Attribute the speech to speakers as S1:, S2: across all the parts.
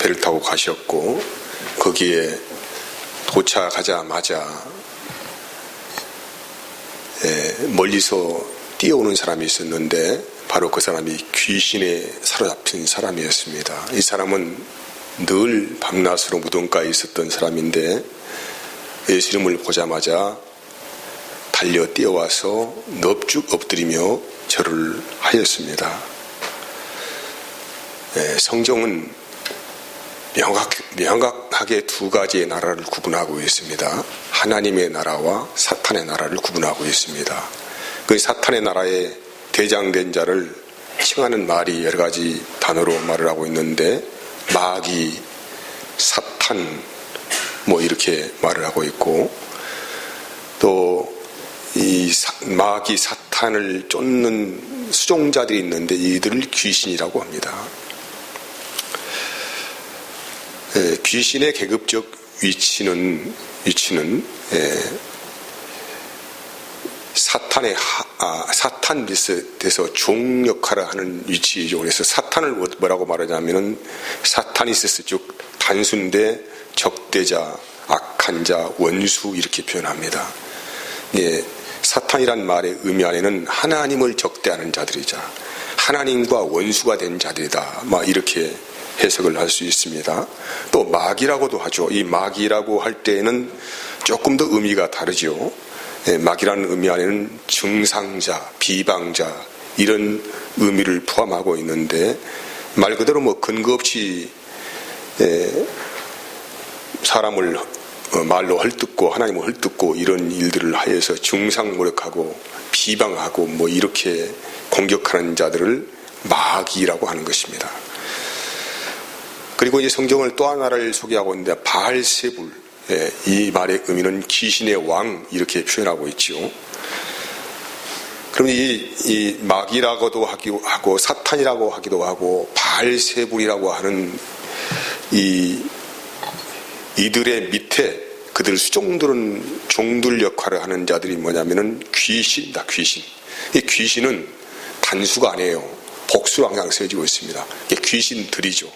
S1: 배를 타고 가셨고, 거기에 도착하자마자 멀리서 뛰어오는 사람이 있었는데 바로 그 사람이 귀신에 사로잡힌 사람이었습니다. 이 사람은 늘 밤낮으로 무덤가에 있었던 사람인데 예수님을 보자마자 달려 뛰어와서 넙죽 엎드리며 절을 하였습니다. 성경은 명확하게 두 가지의 나라를 구분하고 있습니다. 하나님의 나라와 사탄의 나라를 구분하고 있습니다. 그 사탄의 나라의 대장된 자를 칭하는 말이 여러 가지 단어로 말을 하고 있는데, 마귀, 사탄 뭐 이렇게 말을 하고 있고, 또 이 마귀, 사탄을 쫓는 수종자들이 있는데 이들을 귀신이라고 합니다. 귀신의 계급적 위치는 사탄 비슷해서 종 역할을 하는 위치이죠. 그래서 사탄을 뭐라고 말하냐면은 사타니스스, 즉 단수인데 적대자, 악한 자, 원수 이렇게 표현합니다. 사탄이란 말의 의미 안에는 하나님을 적대하는 자들이자 하나님과 원수가 된 자들이다, 막 이렇게 해석을 할 수 있습니다. 또 마귀라고도 하죠. 이 마귀라고 할 때에는 조금 더 의미가 다르죠. 마귀라는 의미 안에는 증상자, 비방자 이런 의미를 포함하고 있는데, 말 그대로 뭐 근거 없이 사람을 말로 헐뜯고 하나님을 헐뜯고 이런 일들을 하여서 중상모략하고 비방하고 뭐 이렇게 공격하는 자들을 마귀라고 하는 것입니다. 그리고 이제 성경을 또 하나를 소개하고 있는데, 바알세불, 이 말의 의미는 귀신의 왕 이렇게 표현하고 있죠. 그럼 이 마귀라고도 하고 사탄이라고 하기도 하고 바알세불이라고 하는 이들의 밑에 그들 수종들은 종들 역할을 하는 자들이 뭐냐면은 귀신이다, 귀신. 이 귀신은 단수가 아니에요. 복수로 항상 쓰여지고 있습니다. 이게 귀신들이죠.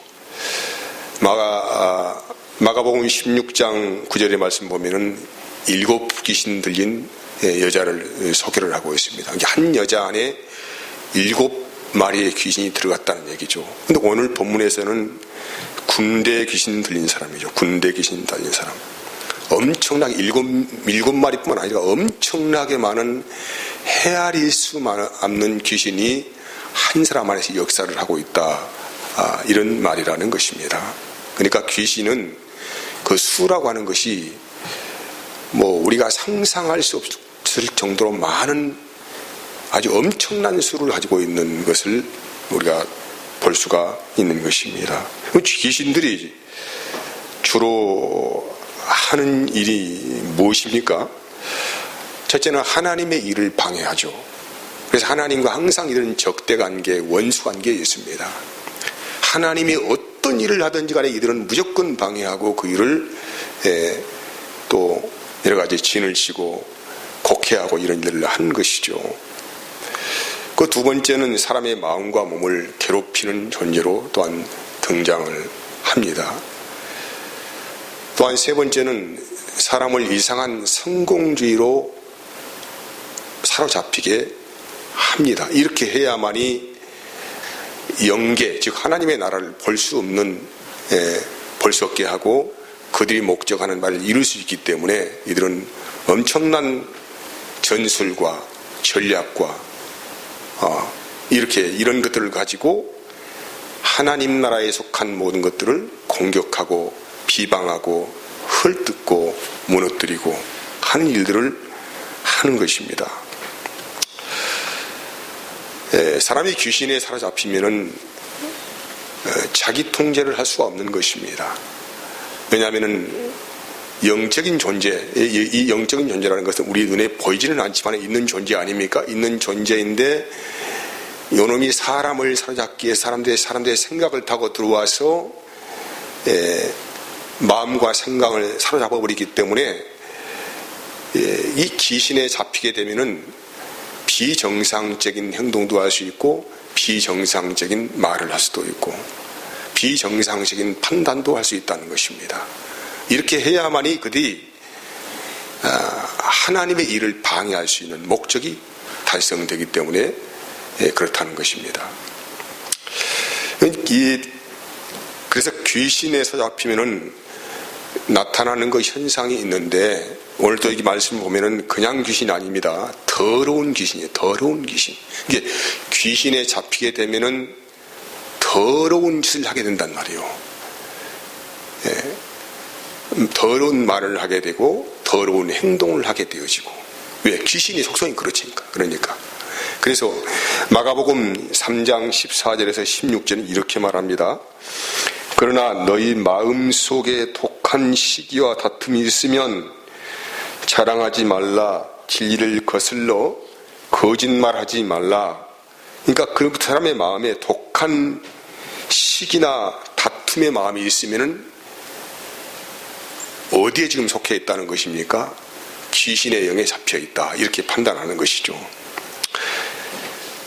S1: 마가복음 16장 9절의 말씀 보면은 7 귀신 들린 여자를 소개를 하고 있습니다. 한 여자 안에 7마리의 귀신이 들어갔다는 얘기죠. 근데 오늘 본문에서는 군대 귀신 들린 사람이죠. 군대 귀신 들린 사람. 엄청나게 7마리뿐만 아니라 엄청나게 많은 헤아릴 수 없는 귀신이 한 사람 안에서 역사를 하고 있다. 이런 말이라는 것입니다. 그러니까 귀신은 그 수라고 하는 것이 뭐 우리가 상상할 수 없을 정도로 많은 아주 엄청난 수를 가지고 있는 것을 우리가 볼 수가 있는 것입니다. 귀신들이 주로 하는 일이 무엇입니까? 첫째는 하나님의 일을 방해하죠. 그래서 하나님과 항상 이런 적대관계, 원수관계에 있습니다. 하나님이 어떤 일을 하든지 간에 이들은 무조건 방해하고 그 일을 또 여러 가지 진을 치고 곡해하고 이런 일을 하는 것이죠. 그 두 번째는 사람의 마음과 몸을 괴롭히는 존재로 또한 등장을 합니다. 또한 세 번째는 사람을 이상한 성공주의로 사로잡히게 합니다. 이렇게 해야만이 영계, 즉 하나님의 나라를 볼 수 없게 하고 그들이 목적하는 바를 이룰 수 있기 때문에 이들은 엄청난 전술과 전략과 이런 것들을 가지고 하나님 나라에 속한 모든 것들을 공격하고 비방하고 헐뜯고 무너뜨리고 하는 일들을 하는 것입니다. 사람이 귀신에 사로잡히면은 자기 통제를 할 수가 없는 것입니다. 왜냐하면은 영적인 존재, 이 영적인 존재라는 것은 우리 눈에 보이지는 않지만 있는 존재 아닙니까? 있는 존재인데 요놈이 사람을 사로잡기 위해 사람들의 생각을 타고 들어와서 마음과 생각을 사로잡아 버리기 때문에 이 귀신에 잡히게 되면은 비정상적인 행동도 할 수 있고 비정상적인 말을 할 수도 있고 비정상적인 판단도 할 수 있다는 것입니다. 이렇게 해야만이 그들이 하나님의 일을 방해할 수 있는 목적이 달성되기 때문에 그렇다는 것입니다. 그래서 귀신에 사로잡히면은 나타나는 그 현상이 있는데, 오늘도 이 말씀 보면은 그냥 귀신이 아닙니다. 더러운 귀신이에요. 더러운 귀신. 이게 귀신에 잡히게 되면은 더러운 짓을 하게 된단 말이에요. 더러운 말을 하게 되고 더러운 행동을 하게 되어지고. 왜? 귀신의 속성이 그렇지니까. 그래서 마가복음 3장 14절에서 16절은 이렇게 말합니다. 그러나 너희 마음속에 독한 시기와 다툼이 있으면 자랑하지 말라. 진리를 거슬러 거짓말하지 말라. 그러니까 그 사람의 마음에 독한 시기나 다툼의 마음이 있으면은 어디에 지금 속해 있다는 것입니까? 귀신의 영에 잡혀 있다. 이렇게 판단하는 것이죠.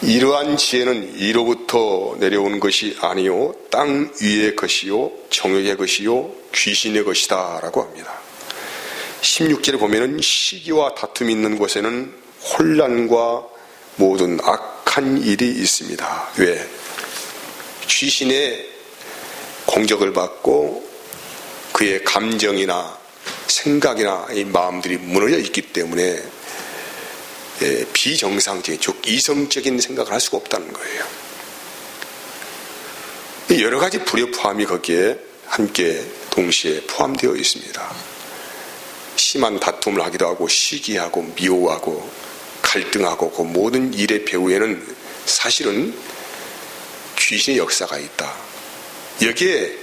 S1: 이러한 지혜는 이로부터 내려온 것이 아니요 땅 위의 것이요 정욕의 것이요 귀신의 것이다 라고 합니다. 16절에 보면은 시기와 다툼이 있는 곳에는 혼란과 모든 악한 일이 있습니다. 왜? 귀신의 공격을 받고 그의 감정이나 생각이나 이 마음들이 무너져 있기 때문에 비정상적인, 즉 이성적인 생각을 할 수가 없다는 거예요. 여러 가지 불협화음이 거기에 함께 동시에 포함되어 있습니다. 심한 다툼을 하기도 하고 시기하고 미워하고 갈등하고 그 모든 일의 배후에는 사실은 귀신의 역사가 있다. 여기에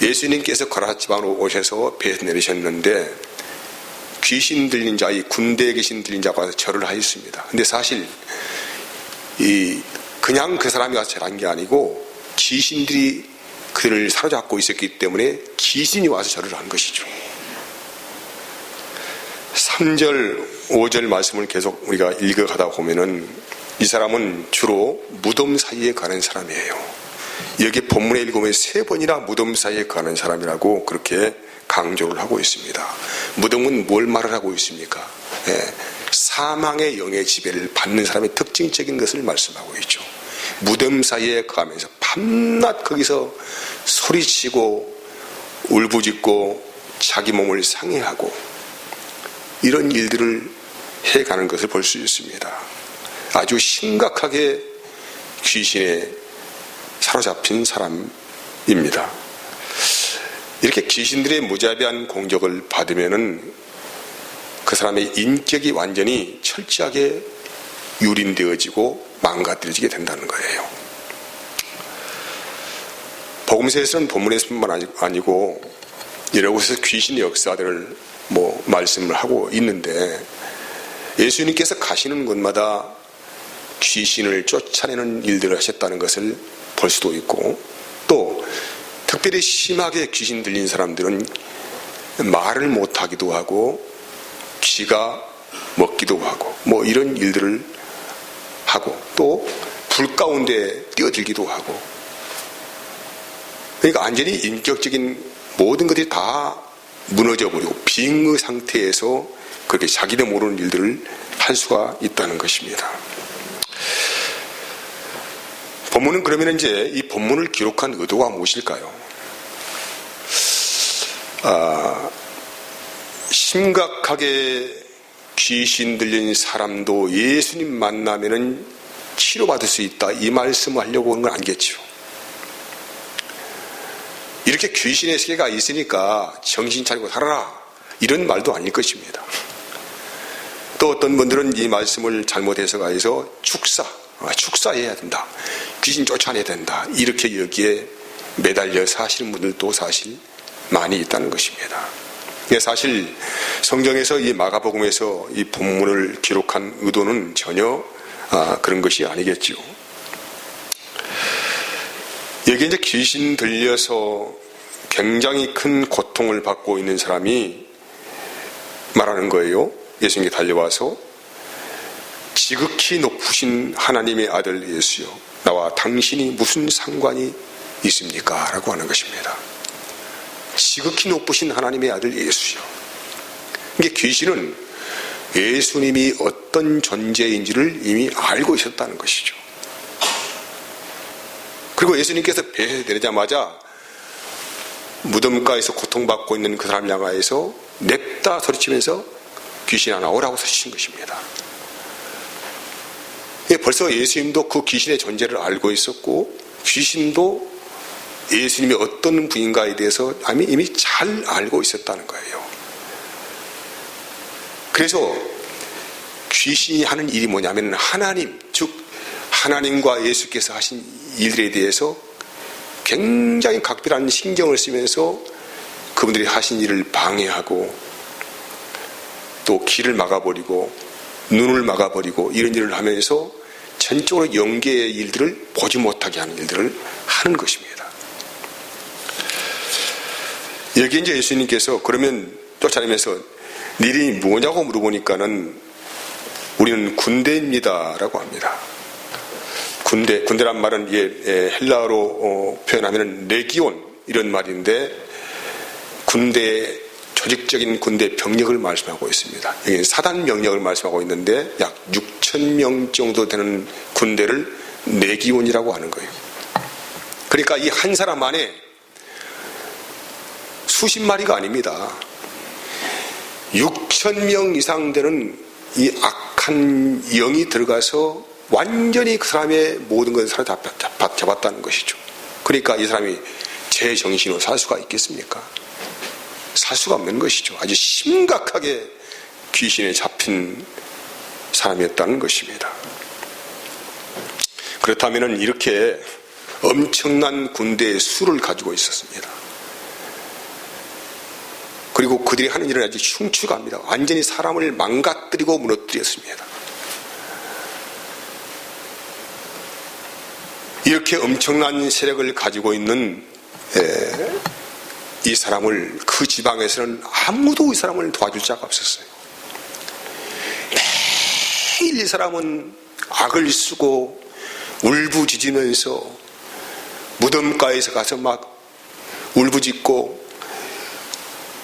S1: 예수님께서 거라지방으로 오셔서 배에서 내리셨는데 귀신 들린 자, 이 군대에 계신 들린 자가 와서 절을 하였습니다. 근데 사실 그냥 그 사람이 와서 절한 게 아니고 귀신들이 그를 사로잡고 있었기 때문에 귀신이 와서 절을 한 것이죠. 3절, 5절 말씀을 계속 우리가 읽어가다 보면은 이 사람은 주로 무덤 사이에 가는 사람이에요. 여기 본문에 읽으면 3번이나 무덤 사이에 가는 사람이라고 그렇게 강조를 하고 있습니다. 무덤은 뭘 말을 하고 있습니까? 사망의 영의 지배를 받는 사람의 특징적인 것을 말씀하고 있죠. 무덤 사이에 가면서 밤낮 거기서 소리치고 울부짖고 자기 몸을 상해하고 이런 일들을 해가는 것을 볼 수 있습니다. 아주 심각하게 귀신에 사로잡힌 사람입니다. 이렇게 귀신들의 무자비한 공격을 받으면은 그 사람의 인격이 완전히 철저하게 유린되어지고 망가뜨려지게 된다는 거예요. 복음서에서는 본문에서뿐만 아니고 여러 곳에서 귀신의 역사들을 말씀을 하고 있는데 예수님께서 가시는 곳마다 귀신을 쫓아내는 일들을 하셨다는 것을 볼 수도 있고, 또 특별히 심하게 귀신 들린 사람들은 말을 못하기도 하고 귀가 먹기도 하고 이런 일들을 하고 또 불 가운데 뛰어들기도 하고, 그러니까 완전히 인격적인 모든 것들이 다 무너져버리고 빙의 상태에서 그렇게 자기도 모르는 일들을 할 수가 있다는 것입니다. 본문은 그러면 이제 이 본문을 기록한 의도가 무엇일까요? 심각하게 귀신 들린 사람도 예수님 만나면은 치료받을 수 있다, 이 말씀을 하려고 하는 건 아니겠죠. 이렇게 귀신의 세계가 있으니까 정신 차리고 살아라, 이런 말도 아닐 것입니다. 또 어떤 분들은 이 말씀을 잘못 해석해서 축사해야 된다, 귀신 쫓아내야 된다, 이렇게 여기에 매달려 사시는 분들도 사실 많이 있다는 것입니다. 사실 성경에서 이 마가복음에서 이 본문을 기록한 의도는 전혀 그런 것이 아니겠죠. 여기 이제 귀신 들려서 굉장히 큰 고통을 받고 있는 사람이 말하는 거예요. 예수님께 달려와서 지극히 높으신 하나님의 아들 예수여, 나와 당신이 무슨 상관이 있습니까? 라고 하는 것입니다. 지극히 높으신 하나님의 아들 예수요. 이게 귀신은 예수님이 어떤 존재인지를 이미 알고 있었다는 것이죠. 그리고 예수님께서 배에서 내리자마자 무덤가에서 고통받고 있는 그 사람을 향하여서 냅다 소리치면서 귀신아 나오라고 소리친 것입니다. 벌써 예수님도 그 귀신의 존재를 알고 있었고 귀신도 예수님이 어떤 분인가에 대해서 이미 잘 알고 있었다는 거예요. 그래서 귀신이 하는 일이 뭐냐면 하나님, 즉 하나님과 예수께서 하신 일들에 대해서 굉장히 각별한 신경을 쓰면서 그분들이 하신 일을 방해하고 또 길을 막아버리고 눈을 막아버리고 이런 일을 하면서 전적으로 영계의 일들을 보지 못하게 하는 일들을 하는 것입니다. 여기 이제 예수님께서 그러면 쫓아내면서 네 이름이 뭐냐고 물어보니까는 우리는 군대입니다 라고 합니다. 군대란 말은 헬라어로 표현하면 레기온 이런 말인데 군대, 조직적인 군대 병력을 말씀하고 있습니다. 여기는 사단 병력을 말씀하고 있는데 약 6,000명 정도 되는 군대를 레기온이라고 하는 거예요. 그러니까 이 한 사람 안에 수십 마리가 아닙니다. 6,000명 이상 되는 이 악한 영이 들어가서 완전히 그 사람의 모든 것을 사로잡았다는 것이죠. 그러니까 이 사람이 제 정신으로 살 수가 있겠습니까? 살 수가 없는 것이죠. 아주 심각하게 귀신에 잡힌 사람이었다는 것입니다. 그렇다면 이렇게 엄청난 군대의 수를 가지고 있었습니다. 그리고 그들이 하는 일은 아주 흉측합니다. 완전히 사람을 망가뜨리고 무너뜨렸습니다. 이렇게 엄청난 세력을 가지고 있는 이 사람을 그 지방에서는 아무도 이 사람을 도와줄 자가 없었어요. 매일 이 사람은 악을 쓰고 울부짖으면서 무덤가에서 가서 막 울부짖고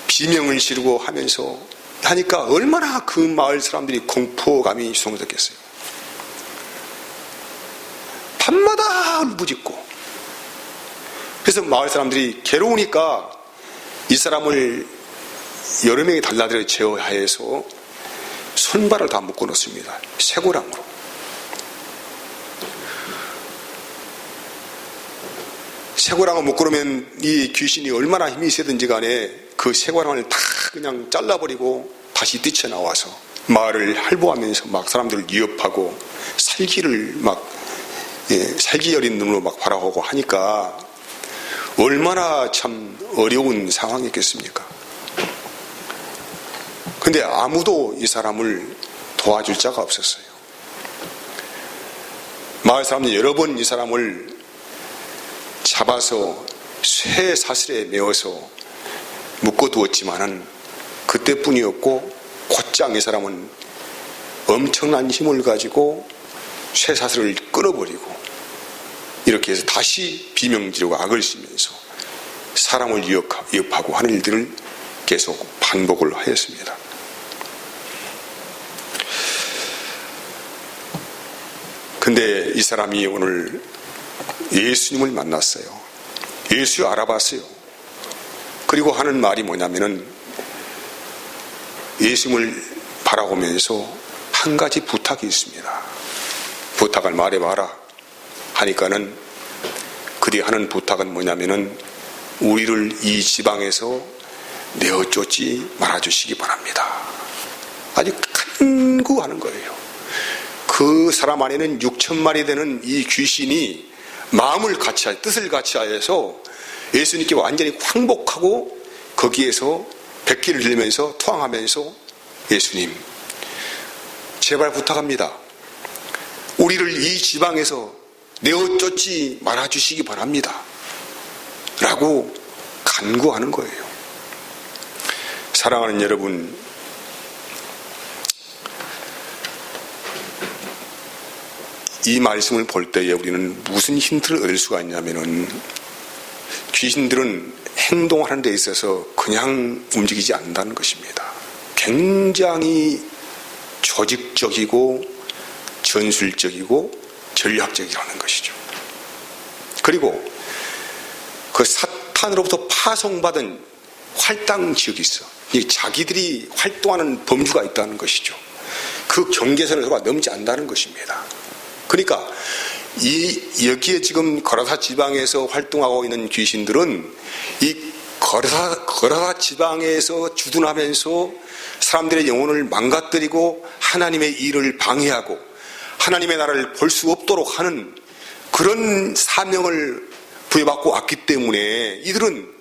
S1: 비명을 지르고 하면서 하니까 얼마나 그 마을 사람들이 공포감이 쏟아졌겠어요. 밤마다 울부짖고 그래서 마을 사람들이 괴로우니까 이 사람을 여러 명이 달라들어 제어하여서 손발을 다 묶어 놓습니다. 쇠고랑으로. 쇠고랑을 묶어 놓으면 이 귀신이 얼마나 힘이 세든지 간에 그 쇠고랑을 다 그냥 잘라버리고 다시 뛰쳐나와서 마을을 할보하면서 막 사람들을 위협하고 살기를 막 살기 여린 눈으로 막 바라보고 하니까 얼마나 참 어려운 상황이겠습니까? 근데 아무도 이 사람을 도와줄 자가 없었어요. 마을 사람들이 여러 번 이 사람을 잡아서 쇠 사슬에 메어서 묶어두었지만은 그때뿐이었고 곧장 이 사람은 엄청난 힘을 가지고 쇠 사슬을 끊어버리고 이렇게 해서 다시 비명 지르고 악을 쓰면서 사람을 위협하고 하는 일들을 계속 반복을 하였습니다. 근데 이 사람이 오늘 예수님을 만났어요. 예수 알아봤어요. 그리고 하는 말이 뭐냐면은 예수님을 바라보면서 한 가지 부탁이 있습니다. 부탁을 말해봐라 하니까는 그들이 하는 부탁은 뭐냐면은 우리를 이 지방에서 내어쫓지 말아주시기 바랍니다. 아주 간구하는 거예요. 그 사람 안에는 6,000마리 되는 이 귀신이 마음을 같이하여 뜻을 같이하여서 예수님께 완전히 항복하고 거기에서 백기를 들면서 투항하면서 예수님 제발 부탁합니다. 우리를 이 지방에서 내어쫓지 말아주시기 바랍니다. 라고 간구하는 거예요. 사랑하는 여러분, 이 말씀을 볼 때에 우리는 무슨 힌트를 얻을 수가 있냐면은 귀신들은 행동하는 데 있어서 그냥 움직이지 않는다는 것입니다. 굉장히 조직적이고 전술적이고 전략적이라는 것이죠. 그리고 그 사탄으로부터 파송받은 활당 지역이 있어. 자기들이 활동하는 범주가 있다는 것이죠. 그 경계선을 서로 넘지 않는다는 것입니다. 그러니까 여기에 지금 거라사 지방에서 활동하고 있는 귀신들은 이 거라사 지방에서 주둔하면서 사람들의 영혼을 망가뜨리고 하나님의 일을 방해하고 하나님의 나라를 볼 수 없도록 하는 그런 사명을 부여받고 왔기 때문에 이들은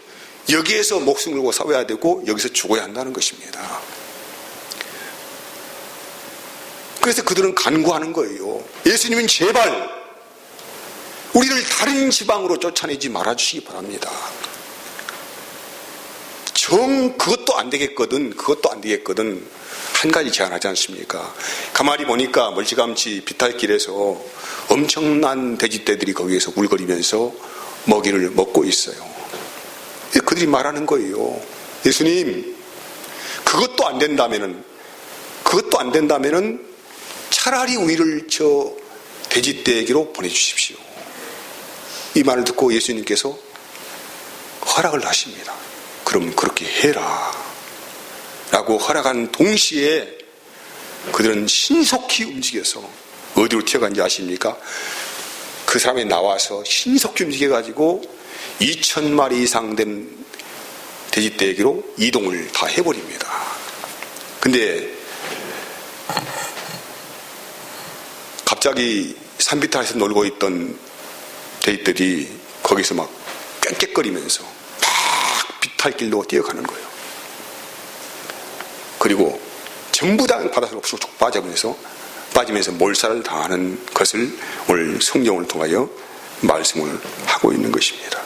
S1: 여기에서 목숨을 걸고 싸워야 되고 여기서 죽어야 한다는 것입니다. 그래서 그들은 간구하는 거예요. 예수님은 제발 우리를 다른 지방으로 쫓아내지 말아주시기 바랍니다. 그것도 안 되겠거든 한 가지 제안하지 않습니까? 가만히 보니까 멀찌감치 비탈길에서 엄청난 돼지떼들이 거기에서 울거리면서 먹이를 먹고 있어요. 그들이 말하는 거예요. 예수님, 그것도 안 된다면은 차라리 우리를 저 돼지떼에게로 보내주십시오. 이 말을 듣고 예수님께서 허락을 하십니다. 그럼 그렇게 해라 라고 허락한 동시에 그들은 신속히 움직여서 어디로 튀어간지 아십니까? 그 사람이 나와서 신속히 움직여가지고 2,000마리 이상 된 돼지떼에게로 이동을 다 해버립니다. 근데 갑자기 산비탈에서 놀고 있던 돼지들이 거기서 막 꽥꽥거리면서 막 비탈길로 뛰어가는 거예요. 그리고 전부 다 바닷속으로 쭉 빠지면서 몰살을 당하는 것을 오늘 성경을 통하여 말씀을 하고 있는 것입니다.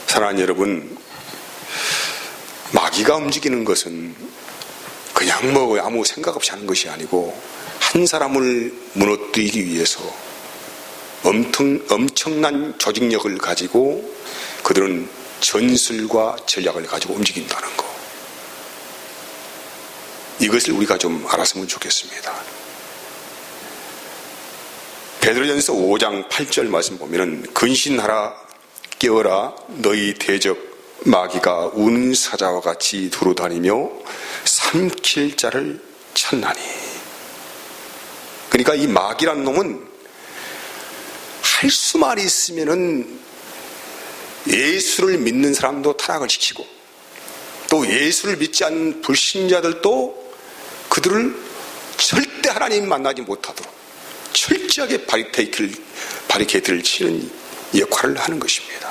S1: 사랑하는 여러분, 마귀가 움직이는 것은 그냥 아무 생각 없이 하는 것이 아니고 한 사람을 무너뜨리기 위해서 엄청난 조직력을 가지고 그들은 전술과 전략을 가지고 움직인다는 것. 이것을 우리가 좀 알았으면 좋겠습니다. 베드로전서 5장 8절 말씀 보면은 근신하라 깨어라 너희 대적 마귀가 우는 사자와 같이 두루다니며 삼킬 자를 찾나니. 그러니까 이 마귀란 놈은 할 수만 있으면은 예수를 믿는 사람도 타락을 시키고 또 예수를 믿지 않는 불신자들도 그들을 절대 하나님 만나지 못하도록 철저하게 바리케이트를 치는 역할을 하는 것입니다.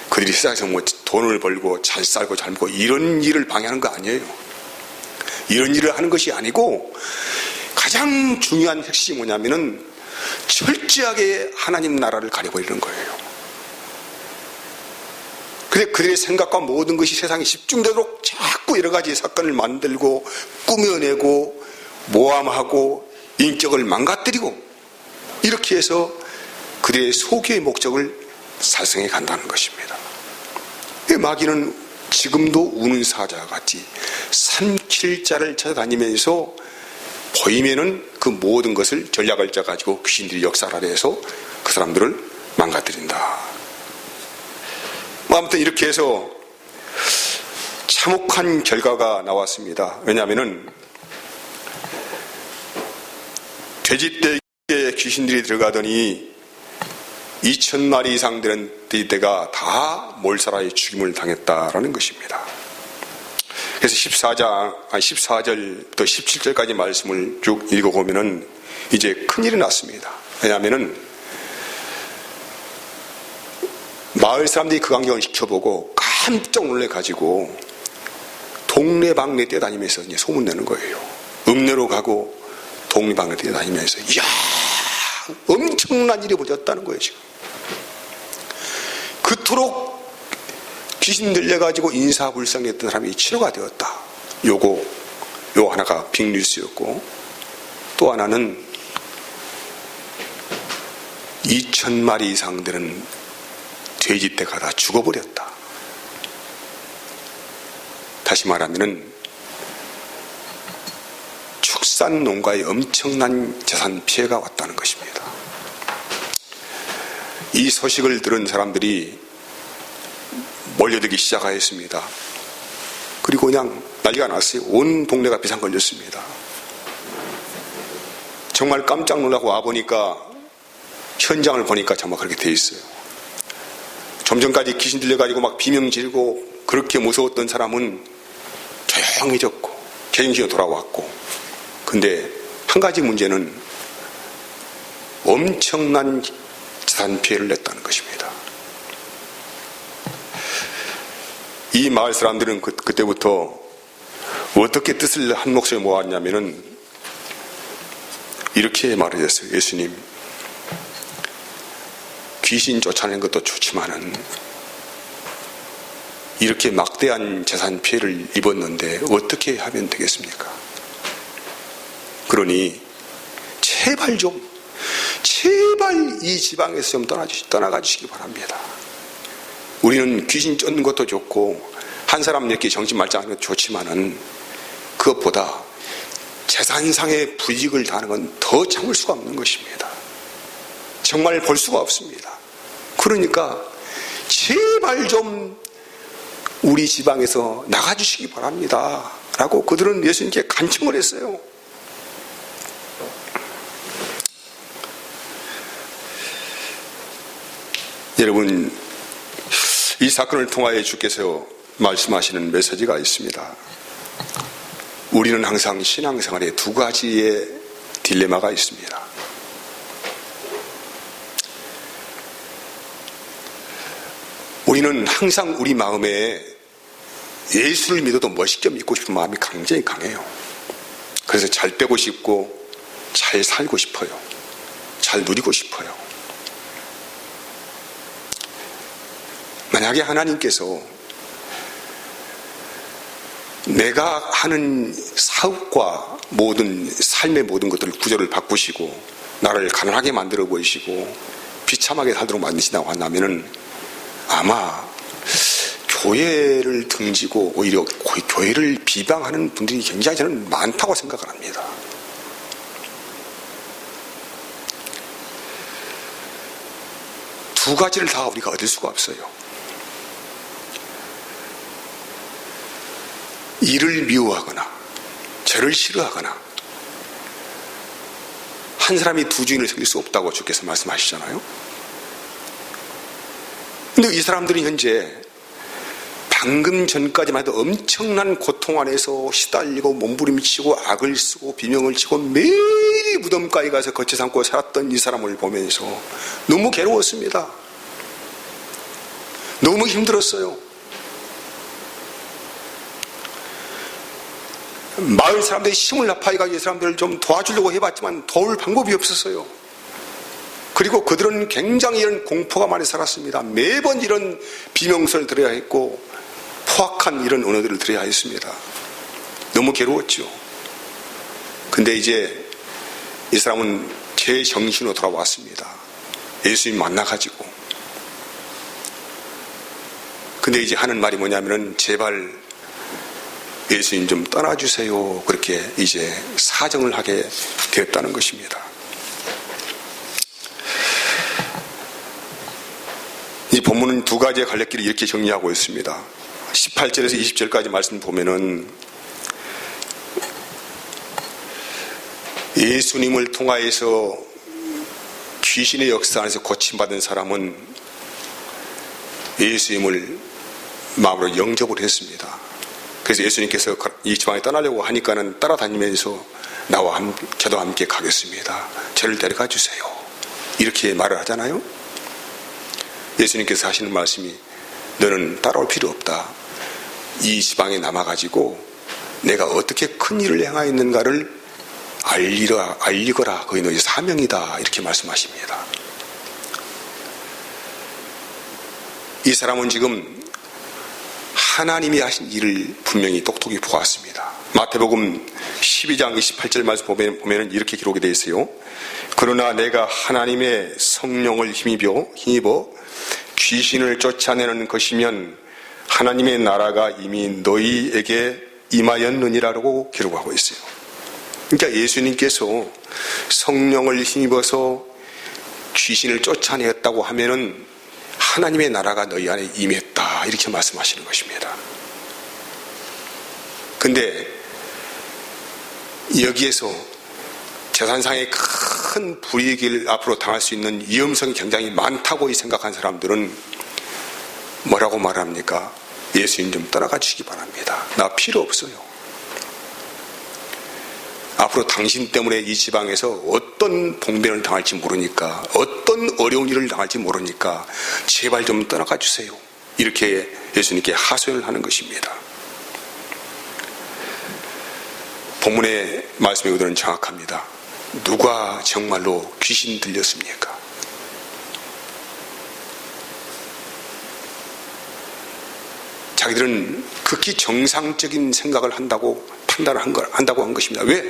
S1: 그들이 세상에서 돈을 벌고 잘 살고 잘 먹고 이런 일을 방해하는 거 아니에요. 이런 일을 하는 것이 아니고 가장 중요한 핵심이 뭐냐면은 철저하게 하나님 나라를 가려버리는 거예요. 근데 그들의 생각과 모든 것이 세상에 집중되도록 자꾸 여러 가지 사건을 만들고 꾸며내고 모함하고 인격을 망가뜨리고 이렇게 해서 그들의 소교의 목적을 달성해 간다는 것입니다. 마귀는 지금도 우는 사자와 같이 삼킬 자를 찾아다니면서 보이면은 그 모든 것을 전략을 짜가지고 귀신들이 역사를 해서 그 사람들을 망가뜨린다. 아무튼 이렇게 해서 참혹한 결과가 나왔습니다. 왜냐하면은 돼지떼에 귀신들이 들어가더니 2,000마리 이상 되는 돼지떼가 다 몰살하여 죽임을 당했다라는 것입니다. 그래서 14절부터 17절까지 말씀을 쭉 읽어보면은 이제 큰일이 났습니다. 왜냐하면은 마을 사람들이 그 광경을 지켜보고 깜짝 놀래가지고 동네방네 뛰어다니면서 이제 소문내는 거예요. 읍내로 가고 동네방네 뛰어다니면서 이야 엄청난 일이 벌어졌다는 거예요. 지금 그토록 귀신 들려가지고 인사불성했던 사람이 치료가 되었다. 요 하나가 빅뉴스였고 또 하나는 2,000마리 이상 되는 돼지떼가 다 죽어버렸다. 다시 말하면 축산 농가에 엄청난 재산 피해가 왔다는 것입니다. 이 소식을 들은 사람들이 몰려들기 시작하였습니다. 그리고 그냥 난리가 났어요. 온 동네가 비상 걸렸습니다. 정말 깜짝 놀라고 와보니까 현장을 보니까 정말 그렇게 돼 있어요. 좀 전까지 귀신 들려가지고 막 비명 지르고 그렇게 무서웠던 사람은 조용해졌고 제정신이 돌아왔고, 근데 한 가지 문제는 엄청난 재산 피해를 냈다는 것입니다. 이 마을 사람들은 그때부터 어떻게 뜻을 한 목소리에 모았냐면은 이렇게 말했어요. 예수님, 귀신 쫓아내는 것도 좋지만은 이렇게 막대한 재산 피해를 입었는데 어떻게 하면 되겠습니까? 그러니 제발 이 지방에서 좀 떠나가 주시기 바랍니다. 우리는 귀신 쫓는 것도 좋고 한 사람 이렇게 정신 말짱하는 것도 좋지만은 그것보다 재산상의 불이익을 당하는 건 더 참을 수가 없는 것입니다. 정말 볼 수가 없습니다. 그러니까 제발 좀 우리 지방에서 나가주시기 바랍니다 라고 그들은 예수님께 간청을 했어요. 여러분, 이 사건을 통하여 주께서 말씀하시는 메시지가 있습니다. 우리는 항상 신앙생활에 두 가지의 딜레마가 있습니다. 우리는 항상 우리 마음에 예수를 믿어도 멋있게 믿고 싶은 마음이 굉장히 강해요. 그래서 잘 되고 싶고 잘 살고 싶어요. 잘 누리고 싶어요. 만약에 하나님께서 내가 하는 사업과 모든 삶의 모든 것들을 구조를 바꾸시고 나를 가난하게 만들어 보이시고 비참하게 살도록 만드신다고 한다면은 아마 교회를 등지고 오히려 교회를 비방하는 분들이 굉장히 저는 많다고 생각을 합니다. 두 가지를 다 우리가 얻을 수가 없어요. 이를 미워하거나 저를 싫어하거나, 한 사람이 두 주인을 섬길 수 없다고 주께서 말씀하시잖아요. 근데 이 사람들은 현재 방금 전까지만 해도 엄청난 고통 안에서 시달리고 몸부림치고 악을 쓰고 비명을 치고 매일 무덤가에 가서 거쳐 삼고 살았던 이 사람을 보면서 너무 괴로웠습니다. 너무 힘들었어요. 마을 사람들이 힘을 합하여가지고 이 사람들을 좀 도와주려고 해봤지만 도울 방법이 없었어요. 그리고 그들은 굉장히 이런 공포가 많이 살았습니다. 매번 이런 비명소리를 들어야 했고 포악한 이런 언어들을 들어야 했습니다. 너무 괴로웠죠. 근데 이제 이 사람은 제 정신으로 돌아왔습니다. 예수님 만나가지고. 근데 이제 하는 말이 뭐냐면은 제발 예수님 좀 떠나주세요. 그렇게 이제 사정을 하게 되었다는 것입니다. 이 본문은 두 가지의 갈래길을 이렇게 정리하고 있습니다. 18절에서 20절까지 말씀 보면은 예수님을 통하여서 귀신의 역사 안에서 고침받은 사람은 예수님을 마음으로 영접을 했습니다. 그래서 예수님께서 이 지방에 떠나려고 하니까는 따라다니면서 저도 함께 가겠습니다. 저를 데려가 주세요. 이렇게 말을 하잖아요. 예수님께서 하시는 말씀이 너는 따라올 필요 없다. 이 지방에 남아가지고 내가 어떻게 큰 일을 행하였는가를 알리거라. 그게 너의 사명이다. 이렇게 말씀하십니다. 이 사람은 지금 하나님이 하신 일을 분명히 똑똑히 보았습니다. 마태복음 12장 28절 말씀 보면 이렇게 기록이 되어 있어요. 그러나 내가 하나님의 성령을 힘입어 귀신을 쫓아내는 것이면 하나님의 나라가 이미 너희에게 임하였느니라고 기록하고 있어요. 그러니까 예수님께서 성령을 힘입어서 귀신을 쫓아내었다고 하면은 하나님의 나라가 너희 안에 임했다, 이렇게 말씀하시는 것입니다. 근데 여기에서 재산상의 큰 불이익을 앞으로 당할 수 있는 위험성이 굉장히 많다고 생각한 사람들은 뭐라고 말합니까? 예수님 좀 떠나가 주시기 바랍니다. 나 필요 없어요. 앞으로 당신 때문에 이 지방에서 어떤 봉변을 당할지 모르니까, 어떤 어려운 일을 당할지 모르니까 제발 좀 떠나가 주세요. 이렇게 예수님께 하소연을 하는 것입니다. 본문의 말씀의 의도는 정확합니다. 누가 정말로 귀신 들렸습니까? 자기들은 극히 정상적인 생각을 한다고 판단한다고 한 것입니다. 왜?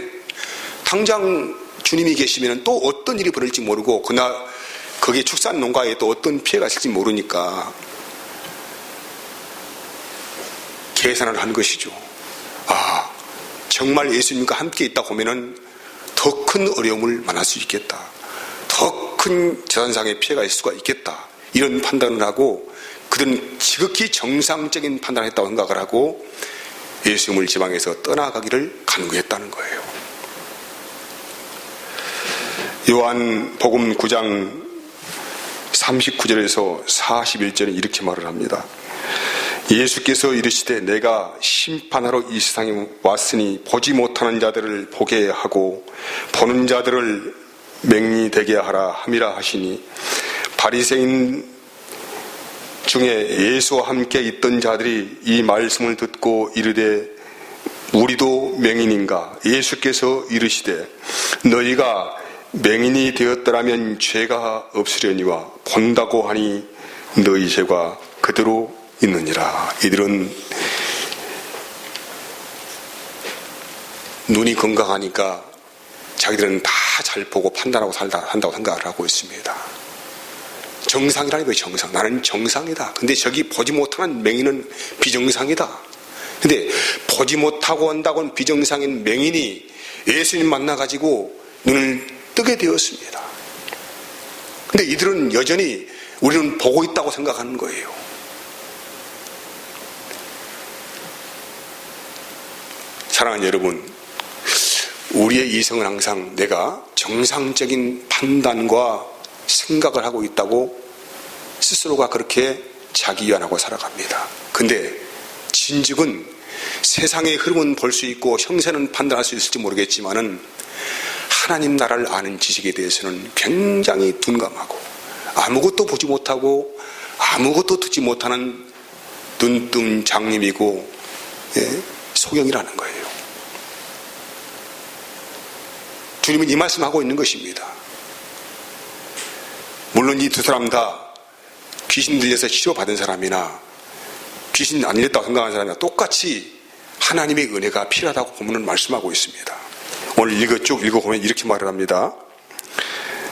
S1: 당장 주님이 계시면 또 어떤 일이 벌어질지 모르고 그날 거기에 축산 농가에 또 어떤 피해가 있을지 모르니까 계산을 한 것이죠. 아, 정말 예수님과 함께 있다 보면은 더 큰 어려움을 만날 수 있겠다. 더 큰 재산상의 피해가 있을 수가 있겠다. 이런 판단을 하고 그들은 지극히 정상적인 판단을 했다고 생각을 하고 예수님을 지방에서 떠나가기를 간구했다는 거예요. 요한복음 9장 39절에서 41절에 이렇게 말을 합니다. 예수께서 이르시되 내가 심판하러 이 세상에 왔으니 보지 못하는 자들을 보게 하고 보는 자들을 맹인이 되게 하라 함이라 하시니 바리새인 중에 예수와 함께 있던 자들이 이 말씀을 듣고 이르되 우리도 맹인인가? 예수께서 이르시되 너희가 맹인이 되었더라면 죄가 없으려니와 본다고 하니 너희 죄가 그대로 있느니라. 이들은 눈이 건강하니까 자기들은 다 잘 보고 판단하고 한다고 생각을 하고 있습니다. 정상이라는 거예요. 정상. 나는 정상이다. 근데 저기 보지 못하는 맹인은 비정상이다. 근데 보지 못하고 한다고는 비정상인 맹인이 예수님 만나가지고 눈을 뜨게 되었습니다. 근데 이들은 여전히 우리는 보고 있다고 생각하는 거예요. 사랑하는 여러분, 우리의 이성은 항상 내가 정상적인 판단과 생각을 하고 있다고 스스로가 그렇게 자기위안하고 살아갑니다. 근데 진즉은 세상의 흐름은 볼 수 있고 형세는 판단할 수 있을지 모르겠지만은 하나님 나라를 아는 지식에 대해서는 굉장히 둔감하고 아무것도 보지 못하고 아무것도 듣지 못하는 눈뜬 장님이고 소경이라는 거예요. 주님은 이 말씀하고 있는 것입니다. 물론 이 두 사람 다 귀신 들려서 치료받은 사람이나 귀신 안 들렸다고 생각하는 사람이나 똑같이 하나님의 은혜가 필요하다고 본문은 말씀하고 있습니다. 오늘 쭉 읽어보면 이렇게 말을 합니다.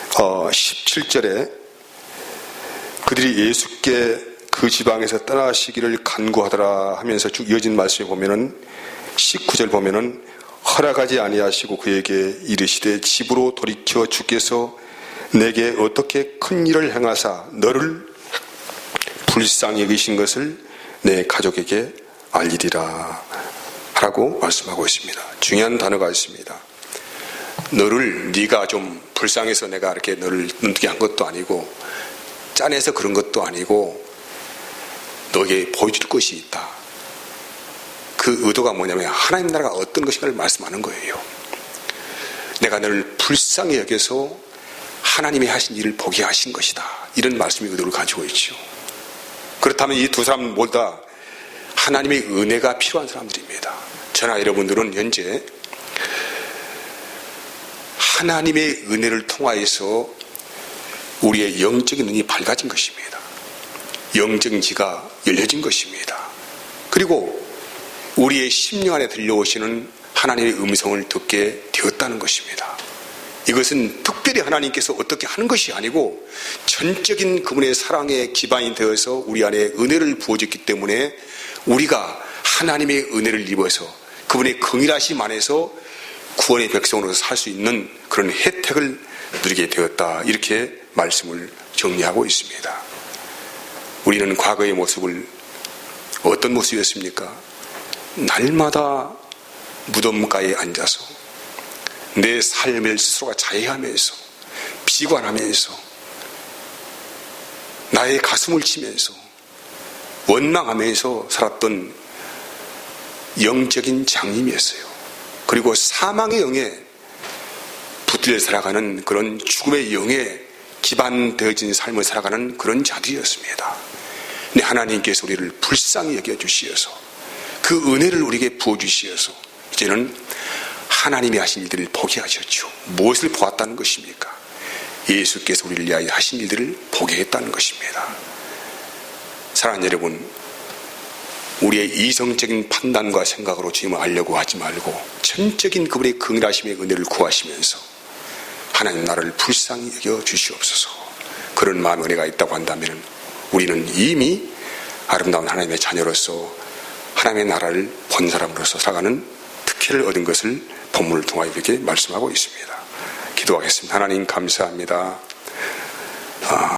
S1: 17절에 그들이 예수께 그 지방에서 떠나시기를 간구하더라 하면서 쭉 이어진 말씀에 보면은 19절 보면은 허락하지 아니하시고 그에게 이르시되 집으로 돌이켜 주께서 내게 어떻게 큰 일을 행하사 너를 불쌍히 여기신 것을 내 가족에게 알리리라 라고 말씀하고 있습니다. 중요한 단어가 있습니다. 너를 네가 좀 불쌍해서 내가 이렇게 너를 눈뜨게 한 것도 아니고 짠해서 그런 것도 아니고 너에게 보여줄 것이 있다. 그 의도가 뭐냐면 하나님 나라가 어떤 것인가를 말씀하는 거예요. 내가 너를 불쌍히 여겨서 하나님이 하신 일을 보게 하신 것이다. 이런 말씀의 의도를 가지고 있죠. 그렇다면 이 두 사람 모두 다 하나님의 은혜가 필요한 사람들입니다. 저나 여러분들은 현재 하나님의 은혜를 통하여서 우리의 영적인 눈이 밝아진 것입니다. 영적인 지가 열려진 것입니다. 그리고 우리의 심령 안에 들려오시는 하나님의 음성을 듣게 되었다는 것입니다. 이것은 특별히 하나님께서 어떻게 하는 것이 아니고 전적인 그분의 사랑의 기반이 되어서 우리 안에 은혜를 부어줬기 때문에 우리가 하나님의 은혜를 입어서 그분의 긍휼하심 안에서 구원의 백성으로서 살 수 있는 그런 혜택을 누리게 되었다. 이렇게 말씀을 정리하고 있습니다. 우리는 과거의 모습을 어떤 모습이었습니까? 날마다 무덤가에 앉아서 내 삶을 스스로가 자해하면서 비관하면서 나의 가슴을 치면서 원망하면서 살았던 영적인 장님이었어요. 그리고 사망의 영에 붙들려 살아가는 그런 죽음의 영에 기반되어진 삶을 살아가는 그런 자들이었습니다. 근데 하나님께서 우리를 불쌍히 여겨주시어서 그 은혜를 우리에게 부어주시어서 이제는 하나님이 하신 일들을 보게 하셨죠. 무엇을 보았다는 것입니까? 예수께서 우리를 위하여 하신 일들을 보게 했다는 것입니다. 사랑하는 여러분, 우리의 이성적인 판단과 생각으로 주님을 알려고 하지 말고 전적인 그분의 긍휼하심의 은혜를 구하시면서 하나님 나라를 불쌍히 여겨 주시옵소서. 그런 마음의 은혜가 있다고 한다면 우리는 이미 아름다운 하나님의 자녀로서 하나님의 나라를 본 사람으로서 살아가는 특혜를 얻은 것을 본문을 통하여 이렇게 말씀하고 있습니다. 기도하겠습니다. 하나님 감사합니다.